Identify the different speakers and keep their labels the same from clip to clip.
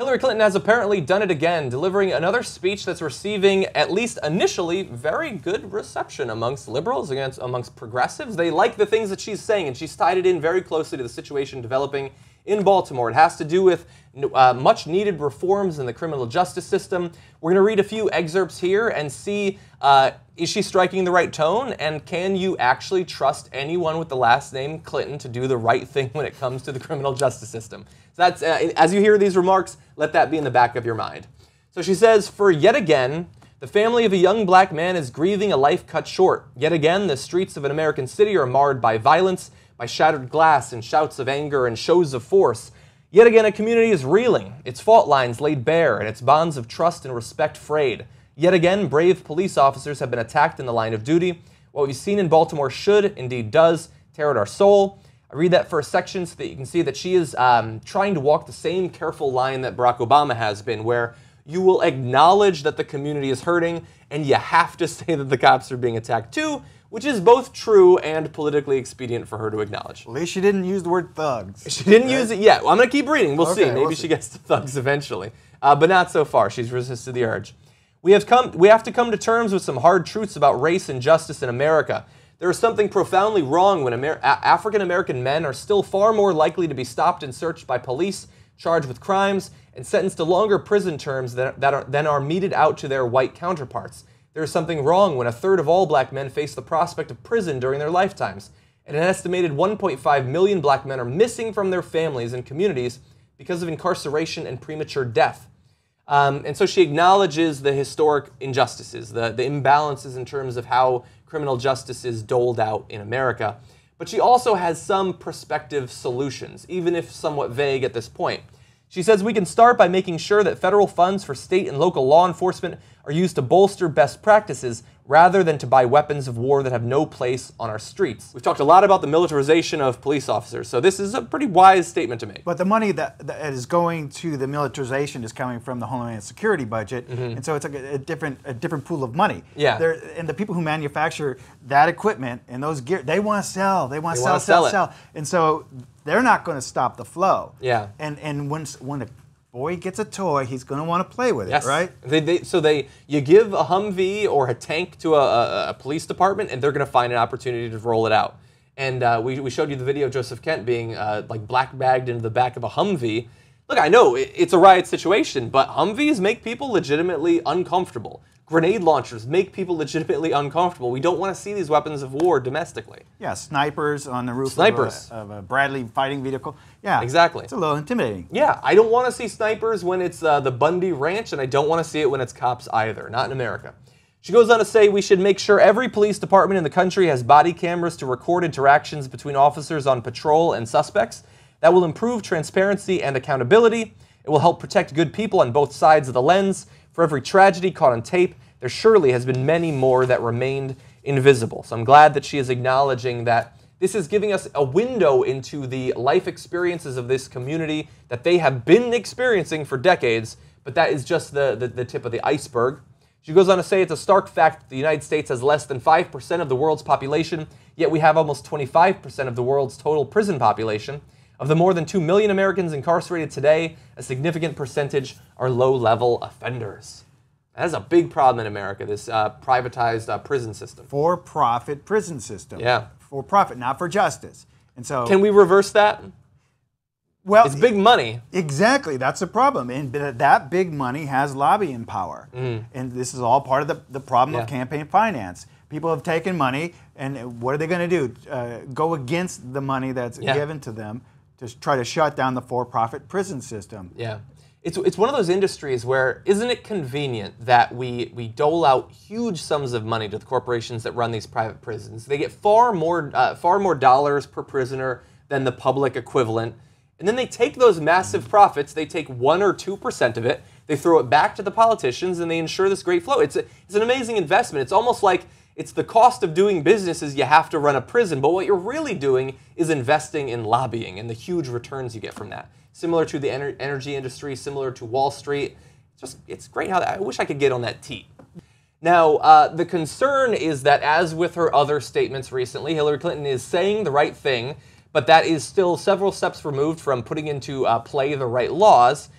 Speaker 1: Hillary Clinton has apparently done it again, delivering another speech that's receiving, at least initially, very good reception amongst liberals, amongst progressives. They like the things that she's saying, and she's tied it in very closely to the situation developing in Baltimore. It has to do with much needed reforms in the criminal justice system. We're going to read a few excerpts here and see, is she striking the right tone, and can you actually trust anyone with the last name Clinton to do the right thing when it comes to the criminal justice system? So that's, as you hear these remarks, let that be in the back of your mind. So she says, for yet again, the family of a young black man is grieving a life cut short. Yet again, the streets of an American city are marred by violence, by shattered glass and shouts of anger and shows of force. Yet again, a community is reeling, its fault lines laid bare, and its bonds of trust and respect frayed. Yet again, brave police officers have been attacked in the line of duty. What we've seen in Baltimore should, indeed does, tear at our soul. I read that first section so that you can see that she is trying to walk the same careful line that Barack Obama has been, where you will acknowledge that the community is hurting, and you have to say that the cops are being attacked too, which is both true and politically expedient for her to acknowledge.
Speaker 2: At least she didn't use the word thugs.
Speaker 1: She didn't use it yet. Well, I'm going to keep reading. We'll see. Maybe
Speaker 2: we'll
Speaker 1: she gets to thugs eventually. But not so far. She's resisted the urge. We have to come to terms with some hard truths about race and justice in America. There is something profoundly wrong when African-American men are still far more likely to be stopped and searched by police, charged with crimes, and sentenced to longer prison terms than are meted out to their white counterparts. There is something wrong when a third of all black men face the prospect of prison during their lifetimes, and an estimated 1.5 million black men are missing from their families and communities because of incarceration and premature death. And so she acknowledges the historic injustices, the imbalances in terms of how criminal justice is doled out in America. But she also has some prospective solutions, even if somewhat vague at this point. She says we can start by making sure that federal funds for state and local law enforcement are used to bolster best practices rather than to buy weapons of war that have no place on our streets. We've talked a lot about the militarization of police officers, so this is a pretty wise statement to make.
Speaker 2: But the money that is going to the militarization is coming from the Homeland Security budget, and so it's like a different pool of money.
Speaker 1: Yeah.
Speaker 2: And the people who manufacture that equipment and those gear, they want to sell. They want to sell. And so they're not going to stop the flow.
Speaker 1: Yeah.
Speaker 2: And when a boy gets a toy, he's going to want to play with it, right?
Speaker 1: You give a Humvee or a tank to a police department, and they're going to find an opportunity to roll it out. And we showed you the video of Joseph Kent being like black bagged into the back of a Humvee. Look, I know it's a riot situation, but Humvees make people legitimately uncomfortable. Grenade launchers make people legitimately uncomfortable. We don't want to see these weapons of war domestically.
Speaker 2: Yeah, snipers on the roof of a Bradley fighting vehicle. Yeah,
Speaker 1: exactly.
Speaker 2: It's a little intimidating.
Speaker 1: Yeah, I don't want to see snipers when it's the Bundy Ranch, and I don't want to see it when it's cops either, not in America. She goes on to say we should make sure every police department in the country has body cameras to record interactions between officers on patrol and suspects. That will improve transparency and accountability. It will help protect good people on both sides of the lens. For every tragedy caught on tape, there surely has been many more that remained invisible. So I'm glad that she is acknowledging that this is giving us a window into the life experiences of this community that they have been experiencing for decades, but that is just the tip of the iceberg. She goes on to say it's a stark fact that the United States has less than 5% of the world's population, yet we have almost 25% of the world's total prison population. Of the more than 2 million Americans incarcerated today, a significant percentage are low-level offenders. That is a big problem in America, this privatized prison system.
Speaker 2: For-profit prison system.
Speaker 1: Yeah.
Speaker 2: For profit, not for justice. And so,
Speaker 1: can we reverse that?
Speaker 2: Well,
Speaker 1: it's big money.
Speaker 2: Exactly, that's the problem. And that big money has lobbying power. And this is all part of the problem of campaign finance. People have taken money, and what are they going to do? Go against the money that's given to them to try to shut down the for-profit prison system.
Speaker 1: Yeah. It's one of those industries where, isn't it convenient that we dole out huge sums of money to the corporations that run these private prisons? They get far more dollars per prisoner than the public equivalent. And then they take those massive profits, they take 1 or 2% of it, they throw it back to the politicians, and they ensure this great flow. It's an amazing investment. It's almost like it's the cost of doing business is you have to run a prison, but what you're really doing is investing in lobbying and the huge returns you get from that. Similar to the energy industry, similar to Wall Street. It's great how I wish I could get on that teat. Now, the concern is that, as with her other statements recently, Hillary Clinton is saying the right thing, but that is still several steps removed from putting into play the right laws.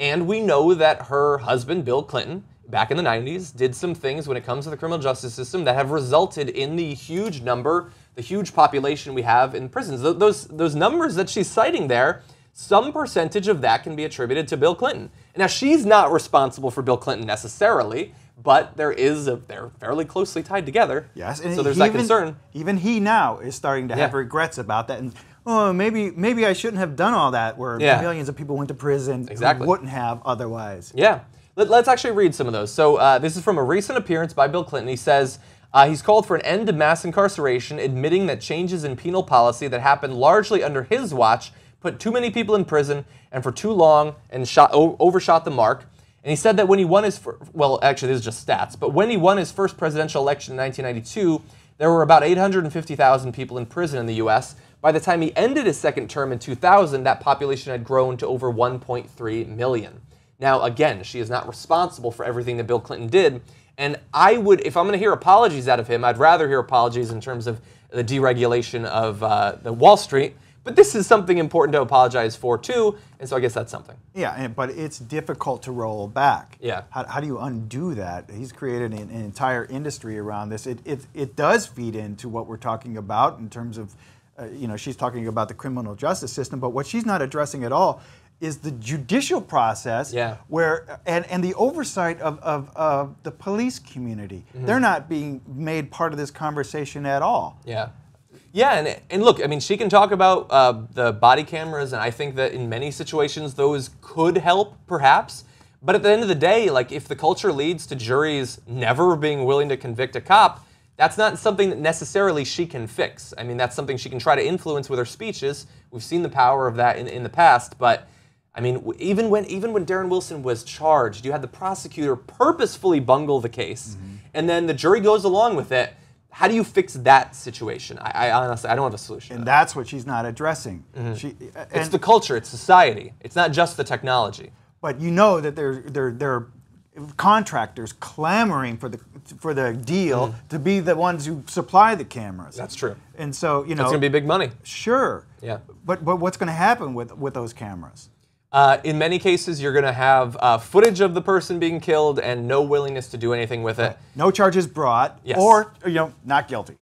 Speaker 1: And we know that her husband, Bill Clinton, back in the 90s, did some things when it comes to the criminal justice system that have resulted in the huge number, the huge population we have in prisons. Those numbers that she's citing there, some percentage of that can be attributed to Bill Clinton. Now, she's not responsible for Bill Clinton necessarily, but they're fairly closely tied together.
Speaker 2: Yes, and
Speaker 1: so there's that concern.
Speaker 2: Even he now is starting to have regrets about that. And oh, maybe I shouldn't have done all that, where millions of people went to prison who wouldn't have otherwise.
Speaker 1: Yeah. Let's actually read some of those. So this is from a recent appearance by Bill Clinton. He says he's called for an end to mass incarceration, admitting that changes in penal policy that happened largely under his watch put too many people in prison and for too long and overshot the mark. And he said that when he won his well, actually, this is just stats, but when he won his first presidential election in 1992, there were about 850,000 people in prison in the U.S. By the time he ended his second term in 2000, that population had grown to over 1.3 million. Now, again, she is not responsible for everything that Bill Clinton did. And I would, if I'm going to hear apologies out of him, I'd rather hear apologies in terms of the deregulation of the Wall Street. But this is something important to apologize for, too. And so I guess that's something.
Speaker 2: Yeah, but it's difficult to roll back.
Speaker 1: Yeah.
Speaker 2: How do you undo that? He's created an entire industry around this. It does feed into what we're talking about in terms of, she's talking about the criminal justice system. But what she's not addressing at all is the judicial process, where and the oversight of the police community. Mm-hmm. They're not being made part of this conversation at all.
Speaker 1: Yeah. Yeah, and look, I mean, she can talk about the body cameras, and I think that in many situations those could help, perhaps. But at the end of the day, like, if the culture leads to juries never being willing to convict a cop, that's not something that necessarily she can fix. I mean, that's something she can try to influence with her speeches. We've seen the power of that in the past, but I mean, even when Darren Wilson was charged, you had the prosecutor purposefully bungle the case, and then the jury goes along with it. How do you fix that situation? I honestly, I don't have a solution.
Speaker 2: And that's what she's not addressing.
Speaker 1: It's the culture, it's society. It's not just the technology.
Speaker 2: But you know that there are contractors clamoring for the deal to be the ones who supply the cameras.
Speaker 1: That's true.
Speaker 2: And so,
Speaker 1: that's going to be big money.
Speaker 2: Sure.
Speaker 1: Yeah.
Speaker 2: But what's going to happen with those cameras?
Speaker 1: In many cases, you're going to have footage of the person being killed and no willingness to do anything with it.
Speaker 2: No charges brought,
Speaker 1: Yes.
Speaker 2: or not guilty.